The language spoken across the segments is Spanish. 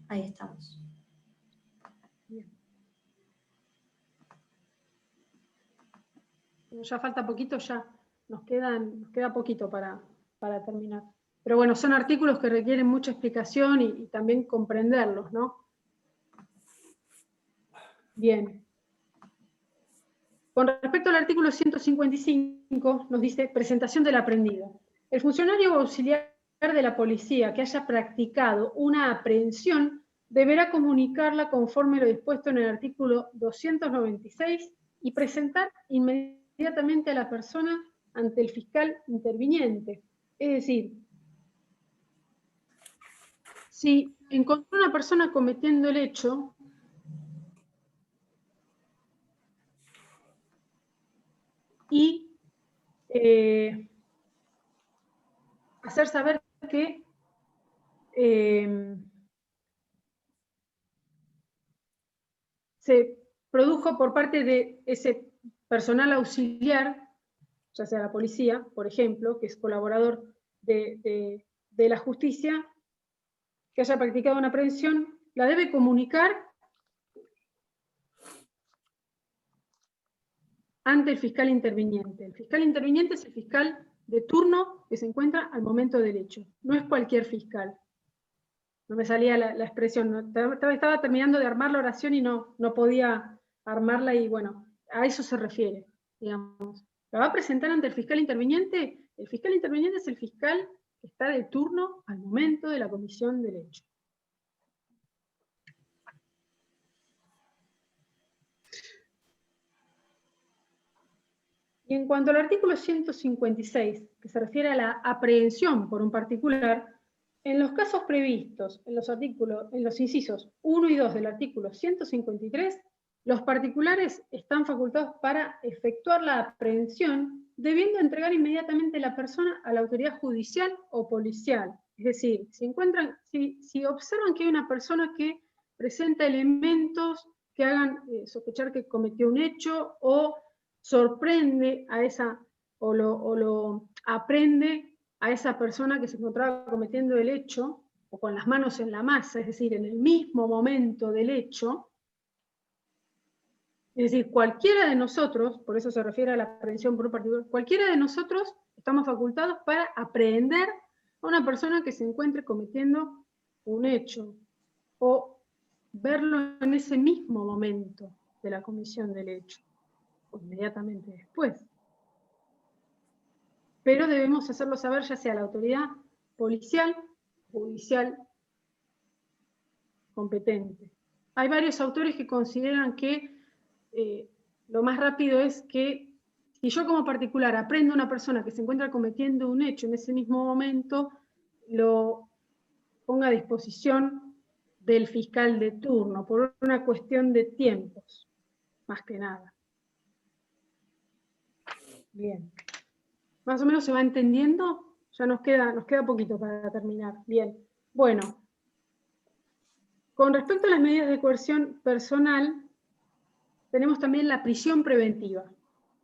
Ahí estamos. Bien. Ya falta poquito, ya nos queda poquito para terminar. Pero bueno, son artículos que requieren mucha explicación y también comprenderlos, ¿no? Bien. Con respecto al artículo 155, nos dice presentación del aprendido. El funcionario auxiliar de la policía que haya practicado una aprehensión deberá comunicarla conforme lo dispuesto en el artículo 296 y presentar inmediatamente a la persona ante el fiscal interviniente. Es decir, si encontró una persona cometiendo el hecho, y hacer saber que se produjo por parte de ese personal auxiliar, ya sea la policía, por ejemplo, que es colaborador de la justicia, que haya practicado una aprehensión, la debe comunicar ante el fiscal interviniente. El fiscal interviniente es el fiscal de turno que se encuentra al momento del hecho. No es cualquier fiscal. No me salía la expresión. ¿No? Estaba terminando de armar la oración y no podía armarla y bueno, a eso se refiere, digamos. ¿La va a presentar ante el fiscal interviniente? El fiscal interviniente es el fiscal que está de turno al momento de la comisión del hecho. Y en cuanto al artículo 156, que se refiere a la aprehensión por un particular, en los casos previstos en los incisos 1 y 2 del artículo 153, los particulares están facultados para efectuar la aprehensión, debiendo entregar inmediatamente la persona a la autoridad judicial o policial. Es decir, si observan que hay una persona que presenta elementos que hagan sospechar que cometió un hecho o sorprende a esa, o lo aprende a esa persona que se encontraba cometiendo el hecho, o con las manos en la masa, es decir, en el mismo momento del hecho, es decir, cualquiera de nosotros, por eso se refiere a la aprehensión por un particular, cualquiera de nosotros estamos facultados para aprehender a una persona que se encuentre cometiendo un hecho, o verlo en ese mismo momento de la comisión del hecho, o inmediatamente después. Pero debemos hacerlo saber ya sea a la autoridad policial, judicial, competente. Hay varios autores que consideran que lo más rápido es que si yo como particular aprendo a una persona que se encuentra cometiendo un hecho en ese mismo momento, lo ponga a disposición del fiscal de turno, por una cuestión de tiempos, más que nada. Bien. ¿Más o menos se va entendiendo? Ya nos queda poquito para terminar. Bien. Bueno. Con respecto a las medidas de coerción personal, tenemos también la prisión preventiva.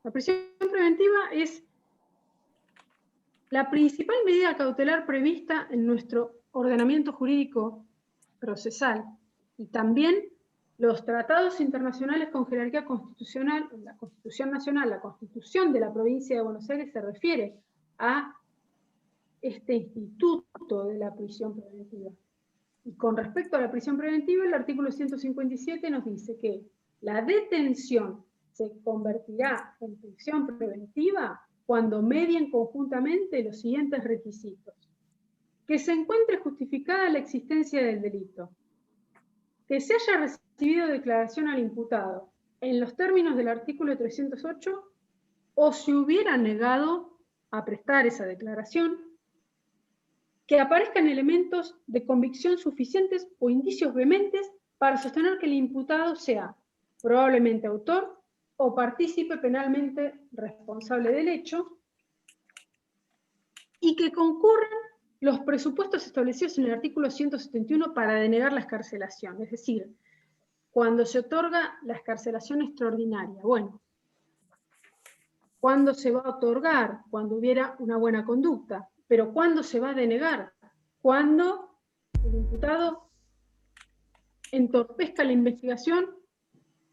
La prisión preventiva es la principal medida cautelar prevista en nuestro ordenamiento jurídico procesal y también los tratados internacionales con jerarquía constitucional, la Constitución Nacional, la Constitución de la Provincia de Buenos Aires se refiere a este instituto de la prisión preventiva. Y con respecto a la prisión preventiva, el artículo 157 nos dice que la detención se convertirá en prisión preventiva cuando medien conjuntamente los siguientes requisitos. Que se encuentre justificada la existencia del delito. Que se haya recibido declaración al imputado en los términos del artículo 308 o se hubiera negado a prestar esa declaración. Que aparezcan elementos de convicción suficientes o indicios vehementes para sostener que el imputado sea probablemente autor o partícipe penalmente responsable del hecho, y que concurran los presupuestos establecidos en el artículo 171 para denegar la excarcelación, es decir, cuando se otorga la excarcelación extraordinaria. Bueno, ¿cuándo se va a otorgar? Cuando hubiera una buena conducta. Pero ¿cuándo se va a denegar? Cuando el imputado entorpezca la investigación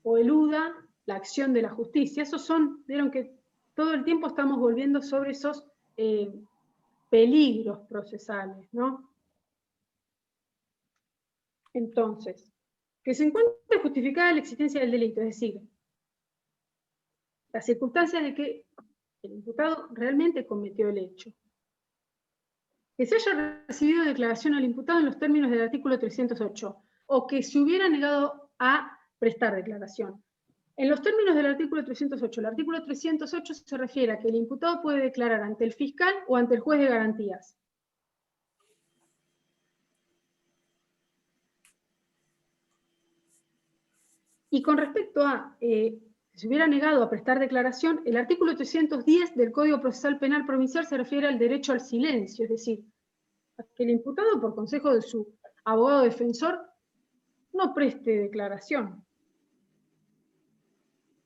o eluda la acción de la justicia. Esos son, vieron que todo el tiempo estamos volviendo sobre esos peligros procesales, ¿no? Entonces, que se encuentre justificada la existencia del delito, es decir, las circunstancias de que el imputado realmente cometió el hecho. Que se haya recibido declaración al imputado en los términos del artículo 308, o que se hubiera negado a prestar declaración. En los términos del artículo 308, el artículo 308 se refiere a que el imputado puede declarar ante el fiscal o ante el juez de garantías. Y con respecto a si se hubiera negado a prestar declaración, el artículo 310 del Código Procesal Penal Provincial se refiere al derecho al silencio, es decir, a que el imputado, por consejo de su abogado defensor, no preste declaración.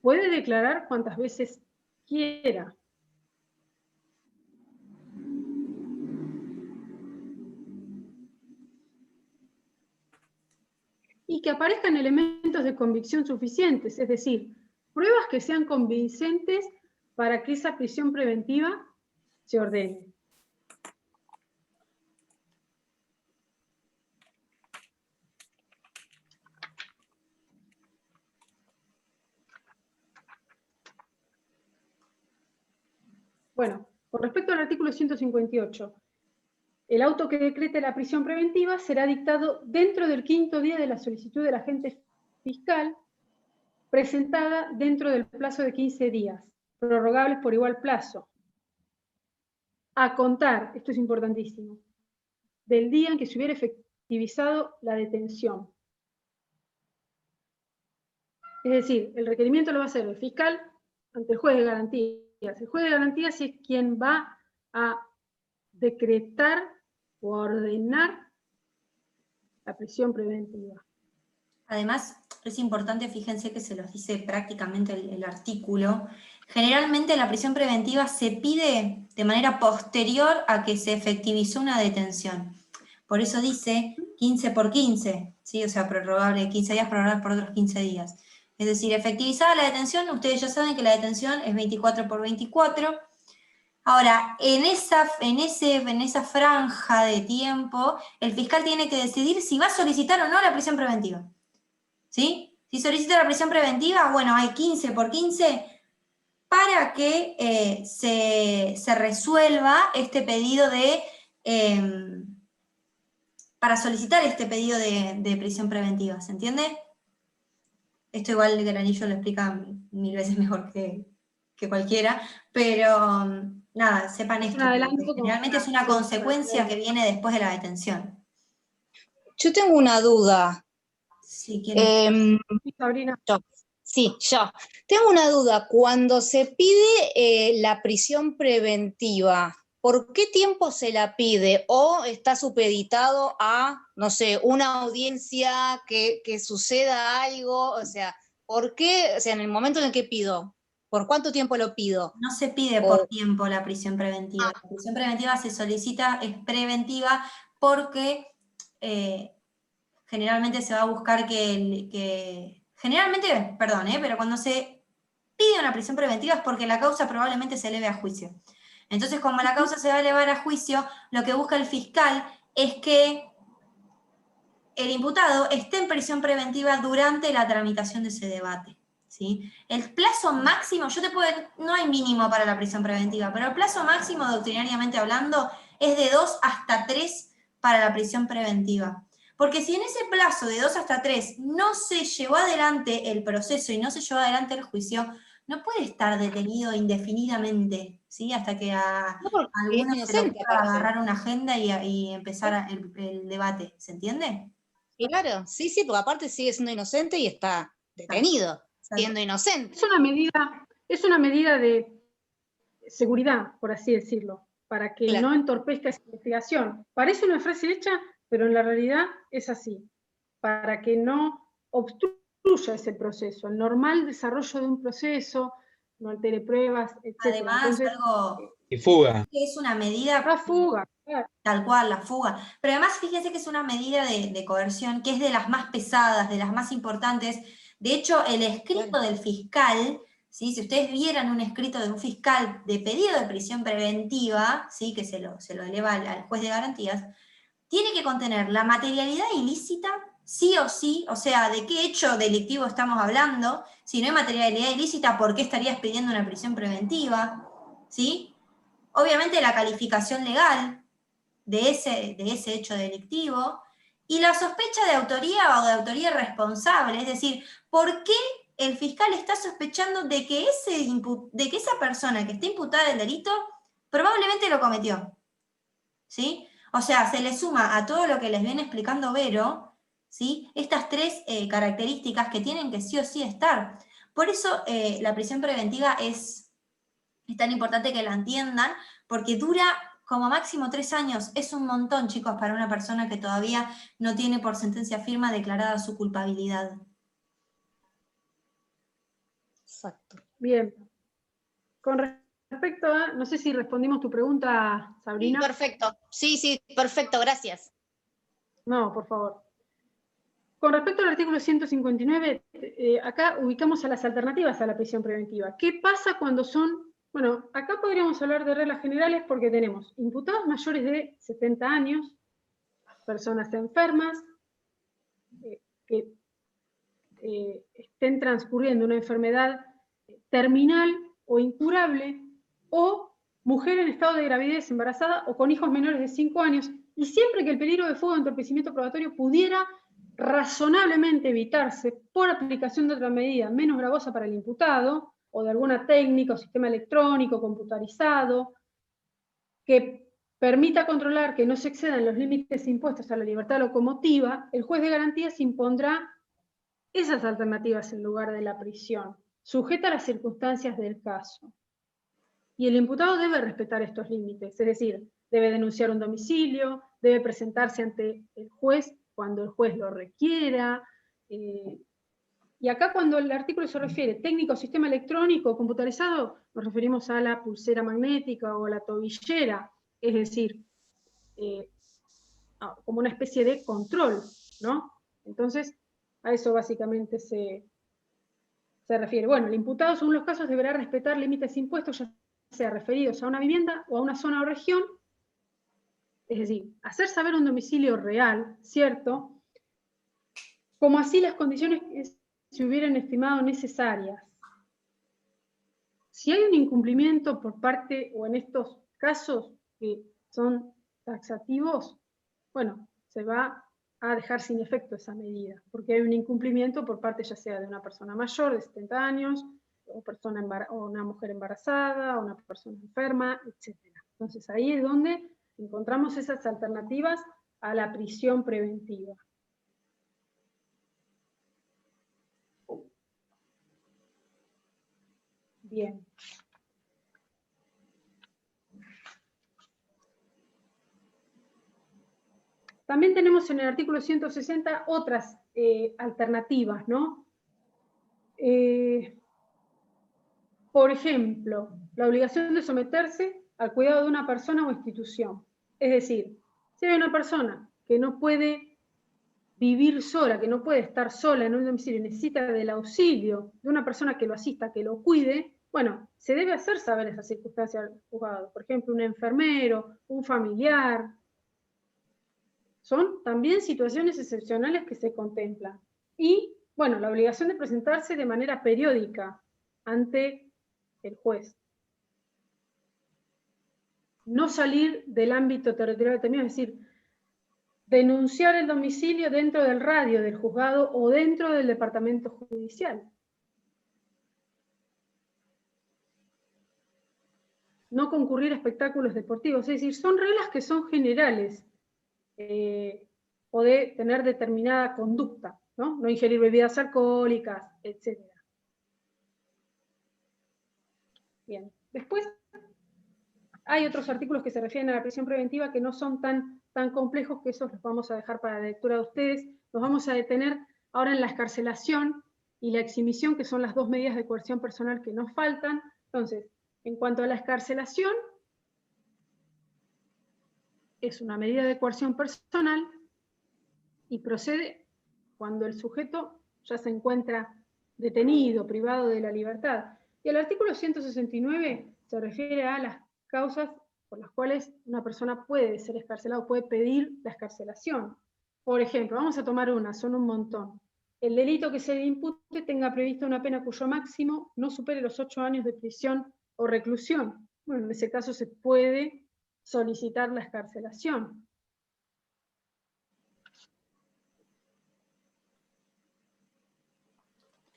Puede declarar cuantas veces quiera. Y que aparezcan elementos de convicción suficientes, es decir, pruebas que sean convincentes para que esa prisión preventiva se ordene. Bueno, con respecto al artículo 158, el auto que decrete la prisión preventiva será dictado dentro del 5º día de la solicitud del agente fiscal, presentada dentro del plazo de 15 días, prorrogables por igual plazo. A contar, esto es importantísimo, del día en que se hubiera efectivizado la detención. Es decir, el requerimiento lo va a hacer el fiscal ante el juez de garantías. El juez de garantías es quien va a decretar o a ordenar la prisión preventiva. Además, es importante, fíjense que se los dice prácticamente el artículo, generalmente la prisión preventiva se pide de manera posterior a que se efectivizó una detención. Por eso dice 15 por 15, ¿sí? O sea, prorrogable 15 días, prorrogable por otros 15 días. Es decir, efectivizada la detención, ustedes ya saben que la detención es 24 por 24. Ahora, en esa franja de tiempo, el fiscal tiene que decidir si va a solicitar o no la prisión preventiva. ¿Sí? Si solicita la prisión preventiva, bueno, hay 15 por 15 para que se resuelva este pedido para solicitar este pedido de prisión preventiva, ¿se entiende? Esto igual el Granillo lo explica 1000 veces mejor que cualquiera, pero nada, sepan esto, que generalmente es una consecuencia que viene después de la detención. Yo tengo una duda. Sí, ¿quién? Sabrina. Yo. Tengo una duda. Cuando se pide la prisión preventiva, ¿por qué tiempo se la pide? ¿O está supeditado a, no sé, una audiencia que suceda algo? O sea, ¿por qué? O sea, en el momento en el que pido, ¿por cuánto tiempo lo pido? No se pide por tiempo la prisión preventiva. La prisión preventiva se solicita, es preventiva, porque generalmente se va a buscar pero cuando se pide una prisión preventiva es porque la causa probablemente se eleve a juicio. Entonces, como la causa se va a elevar a juicio, lo que busca el fiscal es que el imputado esté en prisión preventiva durante la tramitación de ese debate. ¿Sí? El plazo máximo, no hay mínimo para la prisión preventiva, pero el plazo máximo, doctrinariamente hablando, es de 2 hasta 3 para la prisión preventiva. Porque si en ese plazo de 2 hasta 3 no se llevó adelante el proceso y no se llevó adelante el juicio, no puede estar detenido indefinidamente, ¿sí? Hasta que a algunos se le pueda agarrar una agenda y empezar el debate, ¿se entiende? Claro, sí, porque aparte sigue siendo inocente y está detenido, siendo inocente. Es una medida de seguridad, por así decirlo, para que no entorpezca esa investigación. Parece una frase hecha, pero en la realidad es así, para que no obstruya ese proceso, el normal desarrollo de un proceso, no altere pruebas, etc. Además, Entonces, algo Y fuga. Es una medida... La fuga, claro. Tal cual, la fuga. Pero además fíjense que es una medida de coerción que es de las más pesadas, de las más importantes. De hecho, el escrito del fiscal, ¿sí? Si ustedes vieran un escrito de un fiscal de pedido de prisión preventiva, ¿sí? Que se lo eleva al juez de garantías, tiene que contener la materialidad ilícita, sí o sí, o sea, de qué hecho delictivo estamos hablando. Si no hay materialidad ilícita, ¿por qué estarías pidiendo una prisión preventiva? ¿Sí? Obviamente la calificación legal de ese hecho delictivo, y la sospecha de autoría o de autoría responsable, es decir, ¿por qué el fiscal está sospechando de que esa persona que está imputada del delito probablemente lo cometió? ¿Sí? O sea, se le suma a todo lo que les viene explicando Vero, ¿sí? Estas tres características que tienen que sí o sí estar. Por eso la prisión preventiva es tan importante que la entiendan, porque dura como máximo 3 años. Es un montón, chicos, para una persona que todavía no tiene por sentencia firme declarada su culpabilidad. Exacto. Bien. Con respecto a, no sé si respondimos tu pregunta, Sabrina. Sí, perfecto. Sí, perfecto, gracias. No, por favor. Con respecto al artículo 159, acá ubicamos a las alternativas a la prisión preventiva. ¿Qué pasa cuando son... Bueno, acá podríamos hablar de reglas generales porque tenemos imputados mayores de 70 años, personas enfermas, que estén transcurriendo una enfermedad terminal o incurable, o mujer en estado de gravidez embarazada o con hijos menores de 5 años, y siempre que el peligro de fuga o entorpecimiento probatorio pudiera razonablemente evitarse por aplicación de otra medida menos gravosa para el imputado, o de alguna técnica o sistema electrónico computarizado, que permita controlar que no se excedan los límites impuestos a la libertad locomotiva, el juez de garantías impondrá esas alternativas en lugar de la prisión, sujeta a las circunstancias del caso. Y el imputado debe respetar estos límites, es decir, debe denunciar un domicilio, debe presentarse ante el juez cuando el juez lo requiera. Y acá cuando el artículo se refiere técnico, sistema electrónico, computarizado, nos referimos a la pulsera magnética o a la tobillera, es decir, como una especie de control, ¿no? Entonces, a eso básicamente se refiere. Bueno, el imputado, según los casos, deberá respetar límites impuestos, ya sea referidos a una vivienda o a una zona o región, es decir, hacer saber un domicilio real, ¿cierto? Como así las condiciones que se hubieran estimado necesarias. Si hay un incumplimiento por parte, o en estos casos que son taxativos, bueno, se va a dejar sin efecto esa medida, porque hay un incumplimiento por parte ya sea de una persona mayor de 70 años, o una mujer embarazada, o una persona enferma, etc. Entonces ahí es donde encontramos esas alternativas a la prisión preventiva. Bien. También tenemos en el artículo 160 otras alternativas, ¿no? Por ejemplo, la obligación de someterse al cuidado de una persona o institución. Es decir, si hay una persona que no puede vivir sola, que no puede estar sola en un domicilio, necesita del auxilio de una persona que lo asista, que lo cuide, bueno, se debe hacer saber esa circunstancia al juzgado. Por ejemplo, un enfermero, un familiar. Son también situaciones excepcionales que se contemplan. Y, bueno, la obligación de presentarse de manera periódica ante el juez. No salir del ámbito territorial determinado, es decir, denunciar el domicilio dentro del radio del juzgado o dentro del departamento judicial. No concurrir a espectáculos deportivos, es decir, son reglas que son generales, o de tener determinada conducta, ¿no? No ingerir bebidas alcohólicas, etc. Bien, después hay otros artículos que se refieren a la prisión preventiva que no son tan complejos, que esos los vamos a dejar para la lectura de ustedes. Nos vamos a detener ahora en la excarcelación y la exhibición, que son las dos medidas de coerción personal que nos faltan. Entonces, en cuanto a la excarcelación, es una medida de coerción personal y procede cuando el sujeto ya se encuentra detenido, privado de la libertad. Y el artículo 169 se refiere a las causas por las cuales una persona puede ser excarcelada, puede pedir la excarcelación. Por ejemplo, vamos a tomar una, son un montón. El delito que se le impute tenga prevista una pena cuyo máximo no supere los 8 años de prisión o reclusión. Bueno, en ese caso se puede solicitar la excarcelación.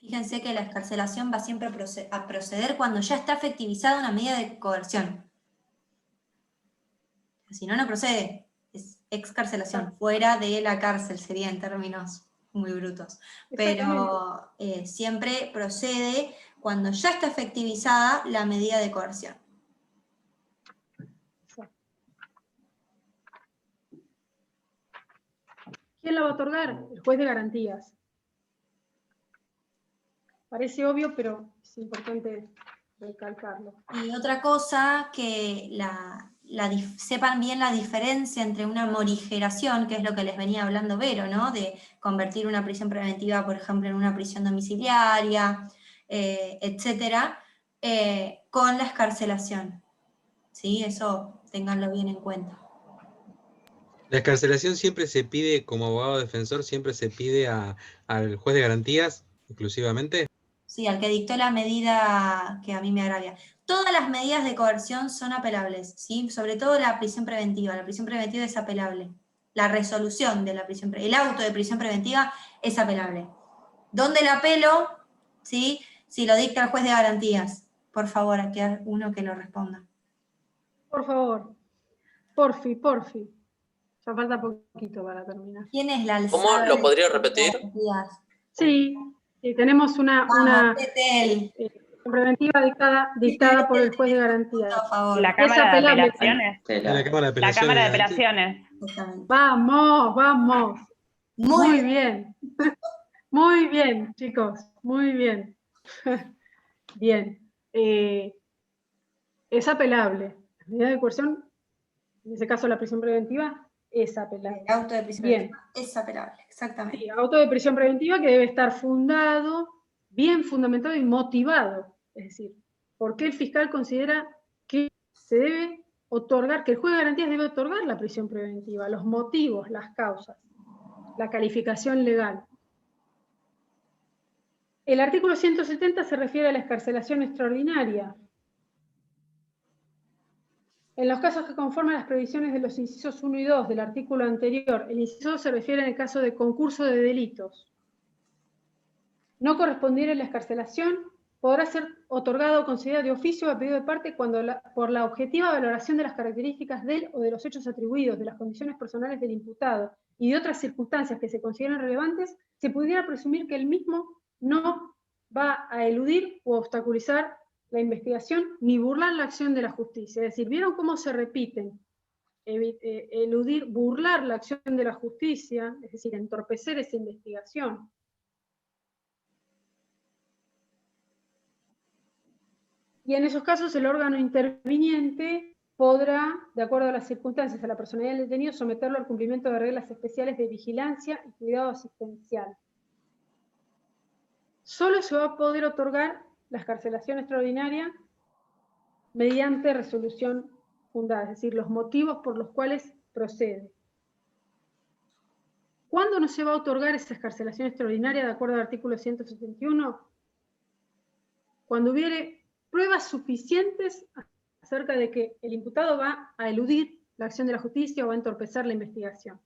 Fíjense que la excarcelación va siempre a proceder cuando ya está efectivizada una medida de coerción. Si no, no procede. Es excarcelación, fuera de la cárcel, sería en términos muy brutos. Pero siempre procede cuando ya está efectivizada la medida de coerción. ¿Quién la va a otorgar? El juez de garantías. Parece obvio, pero es importante recalcarlo. Y otra cosa, que sepan bien la diferencia entre una morigeración, que es lo que les venía hablando Vero, ¿no? De convertir una prisión preventiva, por ejemplo, en una prisión domiciliaria, etcétera, con la excarcelación. ¿Sí? Eso ténganlo bien en cuenta. La excarcelación siempre se pide, como abogado defensor, siempre se pide al juez de garantías, exclusivamente. Sí, al que dictó la medida que a mí me agravia. Todas las medidas de coerción son apelables, ¿sí? Sobre todo la prisión preventiva. La prisión preventiva es apelable. La resolución de la prisión preventiva, el auto de prisión preventiva es apelable. ¿Dónde el apelo? ¿Sí? Si lo dicta el juez de garantías. Por favor, aquí hay uno que lo responda. Por favor. Porfi. Ya falta poquito para terminar. ¿Quién es la alzada? ¿Cómo lo podría repetir? Sí, tenemos una preventiva dictada por el juez de garantías. Por favor. La Cámara de apelable. Apelaciones. La Cámara de La Cámara de Apelaciones. Apelaciones. Vamos. Muy Muy bien. Muy bien, chicos. Muy bien. Bien. Es apelable. La medida de coerción, en ese caso la prisión preventiva, es apelable. El auto de prisión preventiva es apelable, exactamente. Sí, auto de prisión preventiva que debe estar fundado, bien fundamentado y motivado. Es decir, ¿por qué el fiscal considera que se debe otorgar, que el juez de garantías debe otorgar la prisión preventiva? Los motivos, las causas, la calificación legal. El artículo 170 se refiere a la excarcelación extraordinaria. En los casos que conforman las previsiones de los incisos 1 y 2 del artículo anterior, el inciso 2 se refiere en el caso de concurso de delitos. No correspondiera la excarcelación, podrá ser otorgado o concedida de oficio o a pedido de parte cuando por la objetiva valoración de las características del o de los hechos atribuidos, de las condiciones personales del imputado y de otras circunstancias que se consideren relevantes, se pudiera presumir que el mismo no va a eludir u obstaculizar la investigación ni burlar la acción de la justicia. Es decir, ¿vieron cómo se repiten? Eludir, burlar la acción de la justicia, es decir, entorpecer esa investigación. Y en esos casos el órgano interviniente podrá, de acuerdo a las circunstancias, a la personalidad del detenido, someterlo al cumplimiento de reglas especiales de vigilancia y cuidado asistencial. Solo se va a poder otorgar la excarcelación extraordinaria mediante resolución fundada, es decir, los motivos por los cuales procede. ¿Cuándo no se va a otorgar esa excarcelación extraordinaria de acuerdo al artículo 171? Cuando hubiere pruebas suficientes acerca de que el imputado va a eludir la acción de la justicia o va a entorpecer la investigación.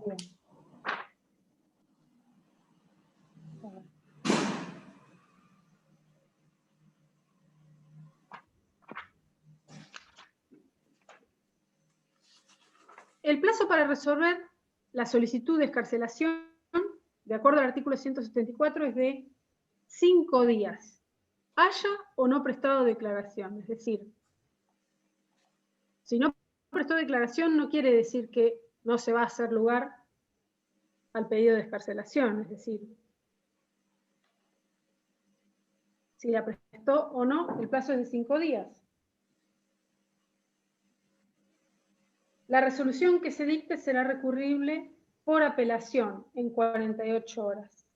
Bien. El plazo para resolver la solicitud de excarcelación, de acuerdo al artículo 174, es de 5 días, haya o no prestado declaración. Es decir, si no prestó declaración no quiere decir que no se va a hacer lugar al pedido de excarcelación. Es decir, si la prestó o no, el plazo es de 5 días. La resolución que se dicte será recurrible por apelación en 48 horas.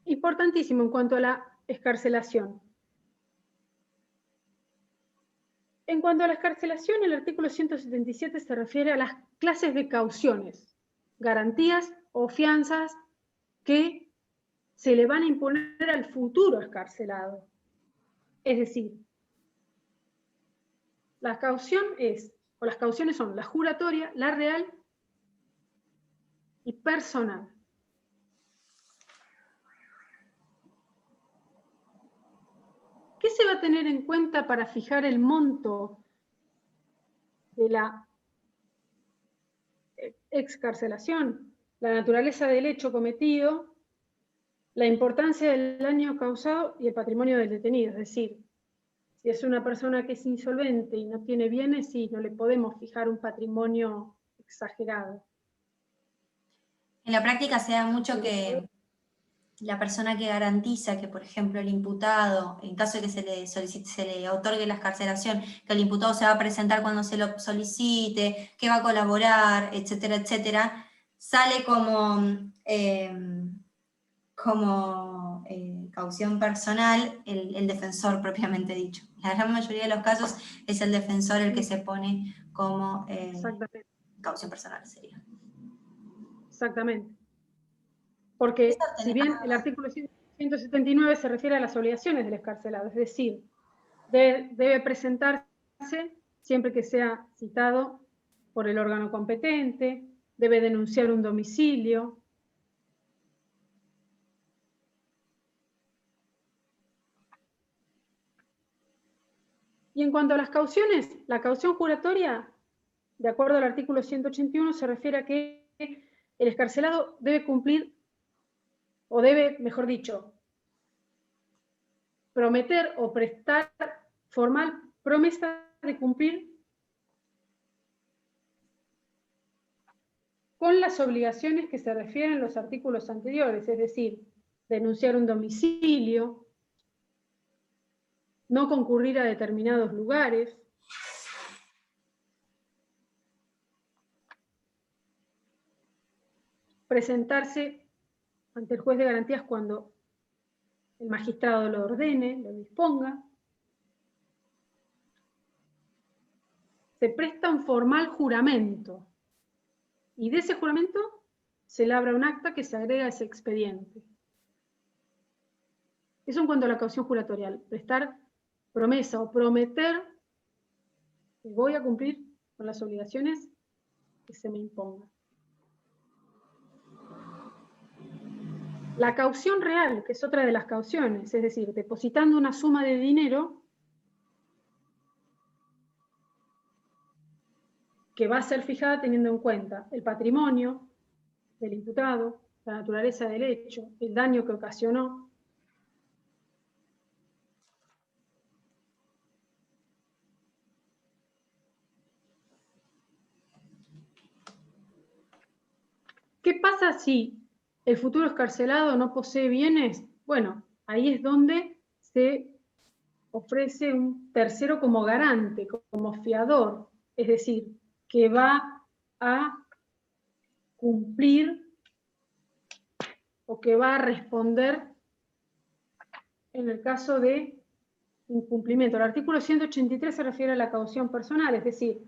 Importantísimo en cuanto a la excarcelación. En cuanto a la excarcelación, el artículo 177 se refiere a las clases de cauciones, garantías o fianzas que se le van a imponer al futuro excarcelado. Es decir, la caución las cauciones son la juratoria, la real y personal. ¿Qué se va a tener en cuenta para fijar el monto de la excarcelación? La naturaleza del hecho cometido, la importancia del daño causado y el patrimonio del detenido. Es decir, si es una persona que es insolvente y no tiene bienes, sí, no le podemos fijar un patrimonio exagerado. En la práctica se da mucho que la persona que garantiza que, por ejemplo, el imputado, en caso de que se le solicite, se le otorgue la excarcelación, que el imputado se va a presentar cuando se lo solicite, que va a colaborar, etcétera, etcétera, sale como caución personal el defensor propiamente dicho. En la gran mayoría de los casos es el defensor el que se pone como caución personal, sería. Exactamente. Porque si bien el artículo 179 se refiere a las obligaciones del excarcelado, es decir, debe presentarse siempre que sea citado por el órgano competente, debe denunciar un domicilio. Y en cuanto a las cauciones, la caución juratoria, de acuerdo al artículo 181, se refiere a que el excarcelado debe cumplir, o debe, mejor dicho, prometer o prestar formal promesa de cumplir con las obligaciones que se refieren a los artículos anteriores, es decir, denunciar un domicilio, no concurrir a determinados lugares, presentarse ante el juez de garantías cuando el magistrado lo ordene, lo disponga. Se presta un formal juramento y de ese juramento se labra un acta que se agrega a ese expediente. Eso en cuanto a la caución juratorial, prestar promesa o prometer que voy a cumplir con las obligaciones que se me impongan. La caución real, que es otra de las cauciones, es decir, depositando una suma de dinero que va a ser fijada teniendo en cuenta el patrimonio del imputado, la naturaleza del hecho, el daño que ocasionó. ¿Qué pasa si el futuro excarcelado no posee bienes? Bueno, ahí es donde se ofrece un tercero como garante, como fiador, es decir, que va a cumplir o que va a responder en el caso de incumplimiento. El artículo 183 se refiere a la caución personal, es decir,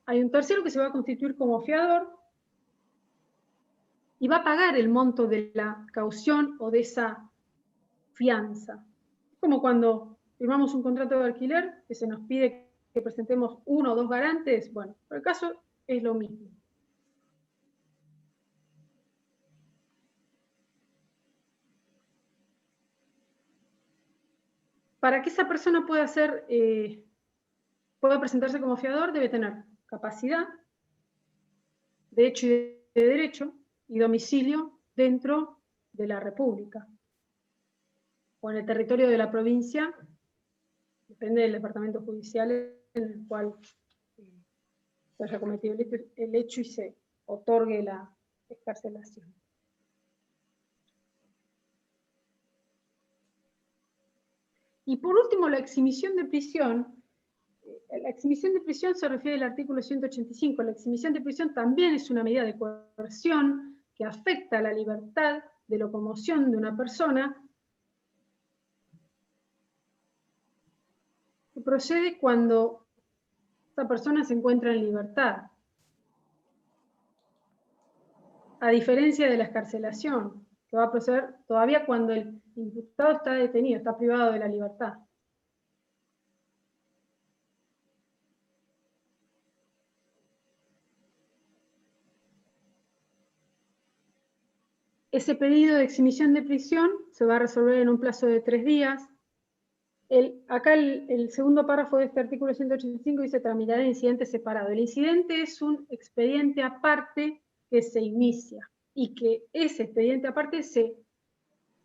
hay un tercero que se va a constituir como fiador y va a pagar el monto de la caución o de esa fianza. Es como cuando firmamos un contrato de alquiler que se nos pide que presentemos 1 o 2 garantes. Bueno, por el caso es lo mismo. Para que esa persona pueda presentarse como fiador, debe tener capacidad, de hecho y de derecho, y domicilio dentro de la República o en el territorio de la provincia Depende del departamento judicial en el cual se haya cometido el hecho y se otorgue la excarcelación. Y por último, la exhibición de prisión. La exhibición de prisión se refiere al artículo 185. La exhibición de prisión también es una medida de coerción que afecta a la libertad de locomoción de una persona, que procede cuando esta persona se encuentra en libertad. A diferencia de la excarcelación, que va a proceder todavía cuando el imputado está detenido, está privado de la libertad. Ese pedido de exhibición de prisión se va a resolver en un plazo de 3 días. Acá el segundo párrafo de este artículo 185 dice tramitar el incidente separado. El incidente es un expediente aparte que se inicia y que ese expediente aparte se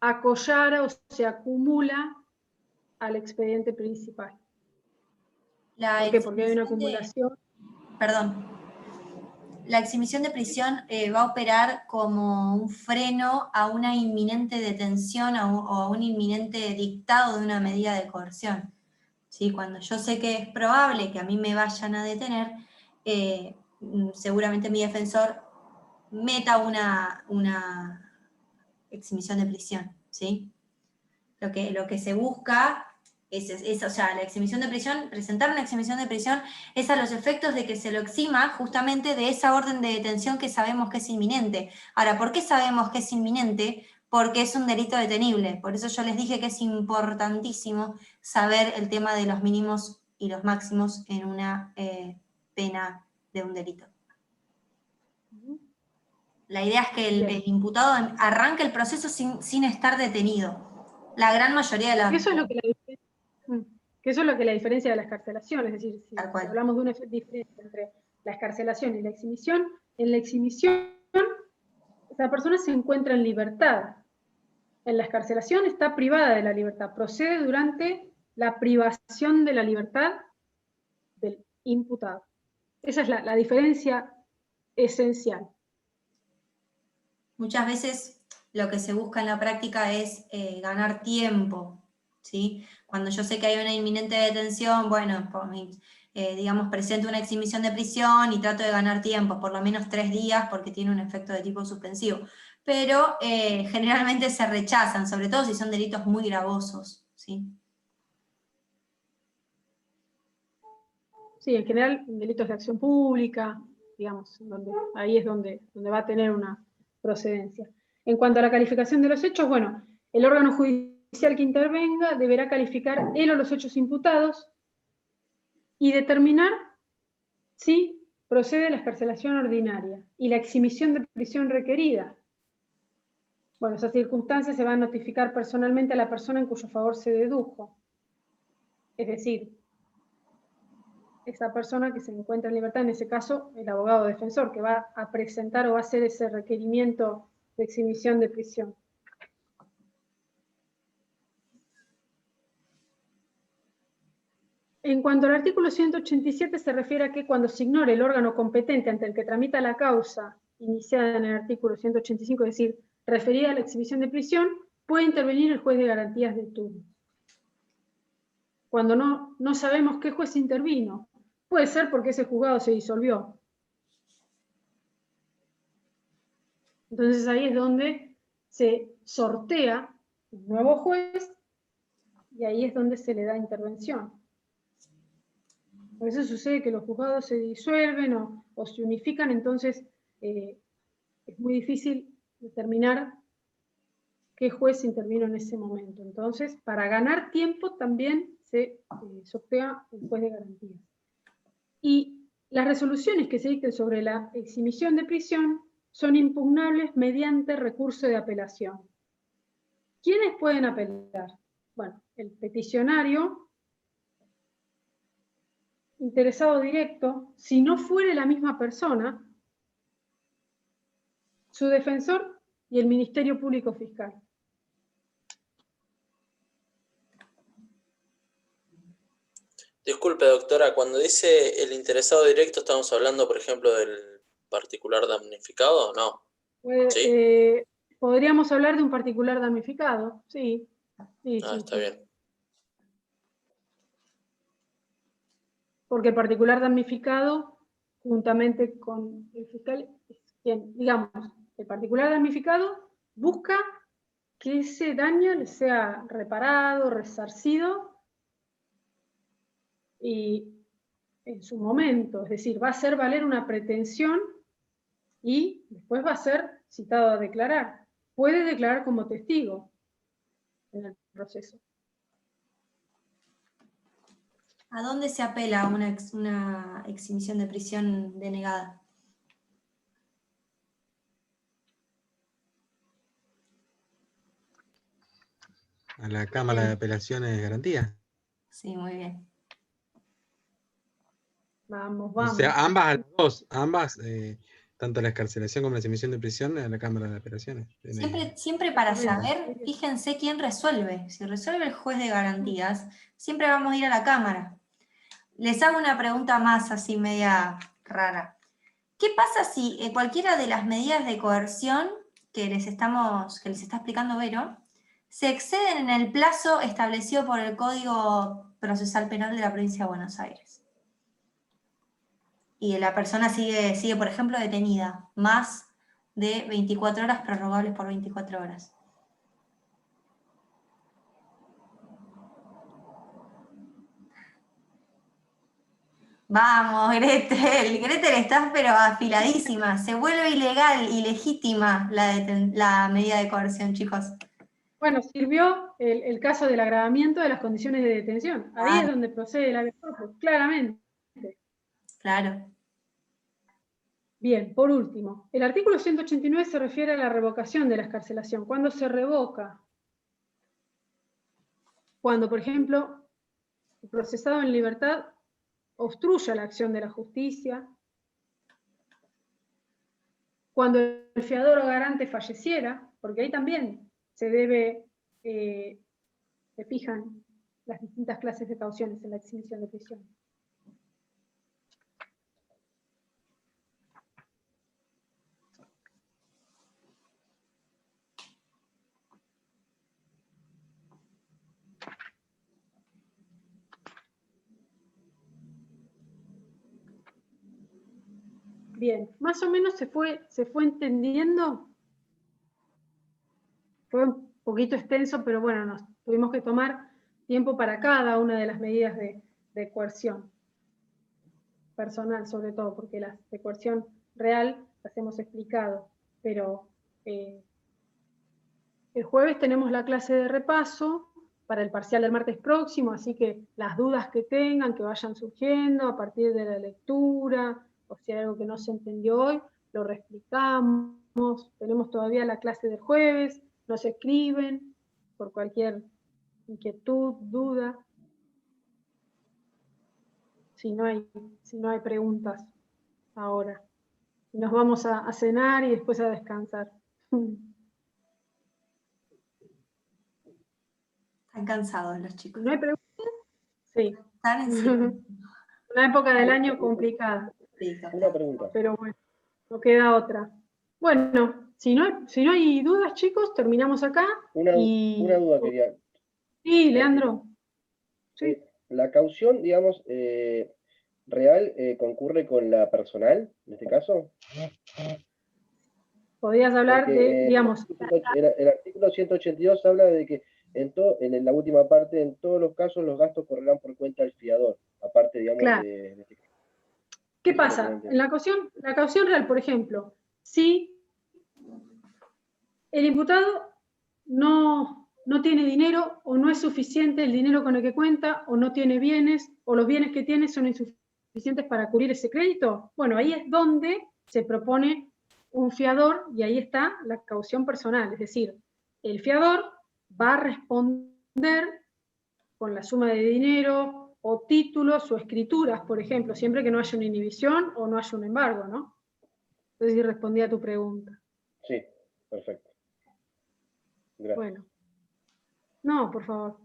acollara o se acumula al expediente principal. ¿Por qué? Porque hay una acumulación. Perdón. La exhibición de prisión va a operar como un freno a una inminente detención o a un inminente dictado de una medida de coerción. ¿Sí? Cuando yo sé que es probable que a mí me vayan a detener, seguramente mi defensor meta una exhibición de prisión. ¿Sí? Lo que se busca o sea, la exhibición de prisión, presentar una exhibición de prisión es a los efectos de que se lo exima justamente de esa orden de detención que sabemos que es inminente. Ahora, ¿por qué sabemos que es inminente? Porque es un delito detenible. Por eso yo les dije que es importantísimo saber el tema de los mínimos y los máximos en una pena de un delito. La idea es que el imputado arranque el proceso sin estar detenido. La gran mayoría de las... Eso es lo que la diferencia de la excarcelación, es decir, si hablamos de una diferencia entre la excarcelación y la exhibición, en la exhibición esa persona se encuentra en libertad. En la excarcelación está privada de la libertad, procede durante la privación de la libertad del imputado. Esa es la diferencia esencial. Muchas veces lo que se busca en la práctica es ganar tiempo, ¿sí? Cuando yo sé que hay una inminente detención, bueno, digamos, presento una exhibición de prisión y trato de ganar tiempo, por lo menos 3 días, porque tiene un efecto de tipo suspensivo. Pero generalmente se rechazan, sobre todo si son delitos muy gravosos, ¿sí? Sí, en general, delitos de acción pública, digamos, ahí es donde va a tener una procedencia. En cuanto a la calificación de los hechos, bueno, el órgano judicial que intervenga deberá calificar él o los hechos imputados y determinar si procede la excarcelación ordinaria y la exhibición de prisión requerida. Bueno, esas circunstancias se van a notificar personalmente a la persona en cuyo favor se dedujo. Es decir, esa persona que se encuentra en libertad, en ese caso, el abogado defensor, que va a presentar o va a hacer ese requerimiento de exhibición de prisión. En cuanto al artículo 187, se refiere a que cuando se ignore el órgano competente ante el que tramita la causa iniciada en el artículo 185, es decir, referida a la exhibición de prisión, puede intervenir el juez de garantías de turno. Cuando no sabemos qué juez intervino, puede ser porque ese juzgado se disolvió. Entonces ahí es donde se sortea un nuevo juez y ahí es donde se le da intervención. A veces sucede que los juzgados se disuelven o se unifican, entonces es muy difícil determinar qué juez intervino en ese momento. Entonces, para ganar tiempo también se sortea un juez de garantías. Y las resoluciones que se dicten sobre la exhibición de prisión son impugnables mediante recurso de apelación. ¿Quiénes pueden apelar? Bueno, el peticionario, interesado directo, si no fuere la misma persona, su defensor y el Ministerio Público Fiscal. Disculpe, doctora, cuando dice el interesado directo, ¿estamos hablando, por ejemplo, del particular damnificado o no? ¿Sí? Podríamos hablar de un particular damnificado, sí. Sí, Está bien. Porque el particular damnificado, juntamente con el fiscal, es quien, digamos, el particular damnificado busca que ese daño le sea reparado, resarcido, y en su momento, es decir, va a hacer valer una pretensión y después va a ser citado a declarar. Puede declarar como testigo en el proceso. ¿A dónde se apela una exhibición de prisión denegada? A la Cámara de Apelaciones de Garantía. Sí, muy bien. Vamos, O vamos. sea, ambas a las dos, tanto la excarcelación como la exhibición de prisión a la Cámara de Apelaciones. Siempre para saber, fíjense quién resuelve. Si resuelve el juez de garantías, siempre vamos a ir a la Cámara. Les hago una pregunta más así media rara. ¿Qué pasa si cualquiera de las medidas de coerción que les está explicando Vero, se exceden en el plazo establecido por el Código Procesal Penal de la Provincia de Buenos Aires? Y la persona sigue, por ejemplo, detenida, más de 24 horas prorrogables por 24 horas. Vamos, Gretel. Gretel, estás pero afiladísima. Se vuelve ilegal, ilegítima la medida de coerción, chicos. Bueno, sirvió el caso del agravamiento de las condiciones de detención. Ahí es donde procede el habeas corpus, claramente. Claro. Bien, por último, el artículo 189 se refiere a la revocación de la excarcelación. ¿Cuándo se revoca? Cuando, por ejemplo, el procesado en libertad obstruya la acción de la justicia, cuando el fiador o garante falleciera, porque ahí también se fijan las distintas clases de cauciones en la exhibición de prisión. Bien, más o menos se fue entendiendo. Fue un poquito extenso, pero bueno, nos tuvimos que tomar tiempo para cada una de las medidas de coerción personal, sobre todo, porque las de coerción real las hemos explicado, pero el jueves tenemos la clase de repaso para el parcial del martes próximo, así que las dudas que tengan, que vayan surgiendo a partir de la lectura, o si hay algo que no se entendió hoy, lo reexplicamos. Tenemos todavía la clase del jueves, nos escriben por cualquier inquietud, duda. Si no hay preguntas ahora. Nos vamos a cenar y después a descansar. Están cansados los chicos. ¿No hay preguntas? Sí. Están encima. Una época del año complicada. Una pregunta. Pero bueno, no queda otra. Bueno, si no hay dudas, chicos, terminamos acá. Una duda quería. Sí, Leandro. Sí. La caución, digamos, real concurre con la personal, en este caso. Podrías hablar de, digamos... El artículo 182 habla de que en la última parte, en todos los casos, los gastos correrán por cuenta del fiador, aparte, digamos, claro. de este caso. ¿Qué pasa? En la caución real, por ejemplo, si el imputado no tiene dinero o no es suficiente el dinero con el que cuenta o no tiene bienes o los bienes que tiene son insuficientes para cubrir ese crédito, bueno, ahí es donde se propone un fiador y ahí está la caución personal, es decir, el fiador va a responder con la suma de dinero o títulos o escrituras, por ejemplo, siempre que no haya una inhibición o no haya un embargo, ¿no? Entonces, si respondí a tu pregunta. Sí, perfecto. Gracias. Bueno. No, por favor.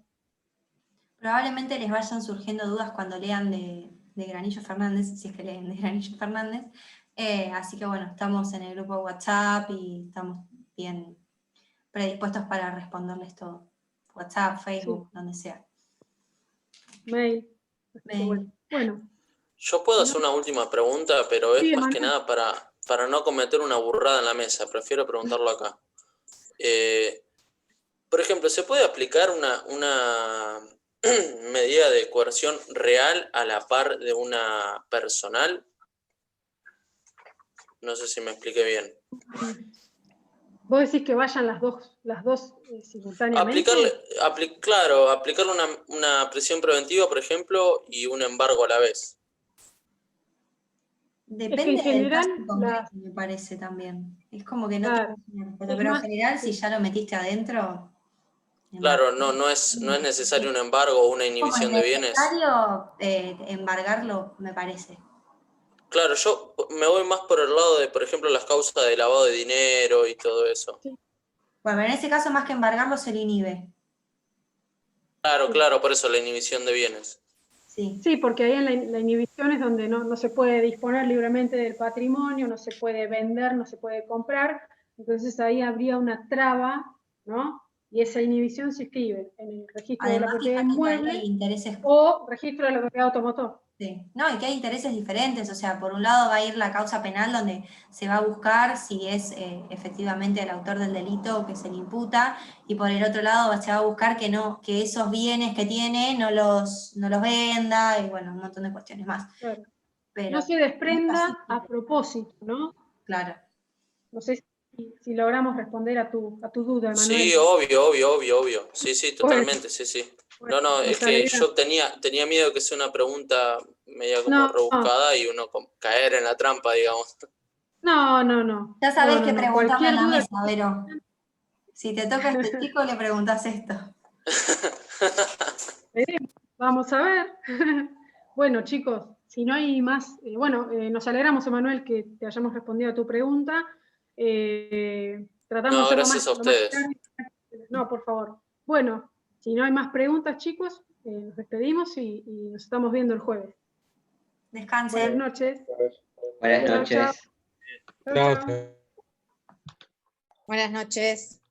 Probablemente les vayan surgiendo dudas cuando lean de Granillo Fernández, si es que leen de Granillo Fernández. Así que bueno, estamos en el grupo de WhatsApp y estamos bien predispuestos para responderles todo. WhatsApp, Facebook, donde sea. Mail. Mail. Bueno. Yo puedo hacer una última pregunta, pero es Sí, más que nada para no cometer una burrada en la mesa. Prefiero preguntarlo acá. Por ejemplo, ¿se puede aplicar una medida de coerción real a la par de una personal? No sé si me expliqué bien. ¿Vos decís que vayan las dos simultáneamente? Aplicarle una prisión preventiva, por ejemplo, y un embargo a la vez. Depende en general, del caso concreto, me parece también. Es como que no claro, tiene pero en general, si ya lo metiste adentro... Claro, no es necesario un embargo o una inhibición de bienes. Es necesario embargarlo, me parece. Claro, yo me voy más por el lado de, por ejemplo, las causas de lavado de dinero y todo eso. Sí. Bueno, en ese caso, más que embargarlo, se le inhibe. Claro, por eso la inhibición de bienes. Sí, porque ahí en la inhibición es donde no se puede disponer libremente del patrimonio, no se puede vender, no se puede comprar, entonces ahí habría una traba, ¿no? Y esa inhibición se escribe en el registro de la propiedad inmueble o registro de la propiedad automotor. Sí. No, y que hay intereses diferentes, o sea, por un lado va a ir la causa penal donde se va a buscar si es efectivamente el autor del delito que se le imputa, y por el otro lado se va a buscar que esos bienes que tiene no los venda, y bueno, un montón de cuestiones más. Claro. Pero no se desprenda a propósito, ¿no? Claro. No sé si logramos responder a tu duda, Emanuel. Sí, obvio. Sí, totalmente, sí. Bueno, No, es que yo tenía miedo que sea una pregunta media como rebuscada y uno caer en la trampa, digamos. No. Ya sabés que preguntarle en la duda mesa, Vero. Si te toca este chico, le preguntás esto. Vamos a ver. Bueno, chicos, si no hay más, nos alegramos, Emanuel, que te hayamos respondido a tu pregunta. Tratamos de hacerlo gracias a ustedes. No, por favor. Bueno, si no hay más preguntas, chicos, nos despedimos y nos estamos viendo el jueves. Descansen. Buenas noches. Buenas noches. Chao. Chao. Buenas noches.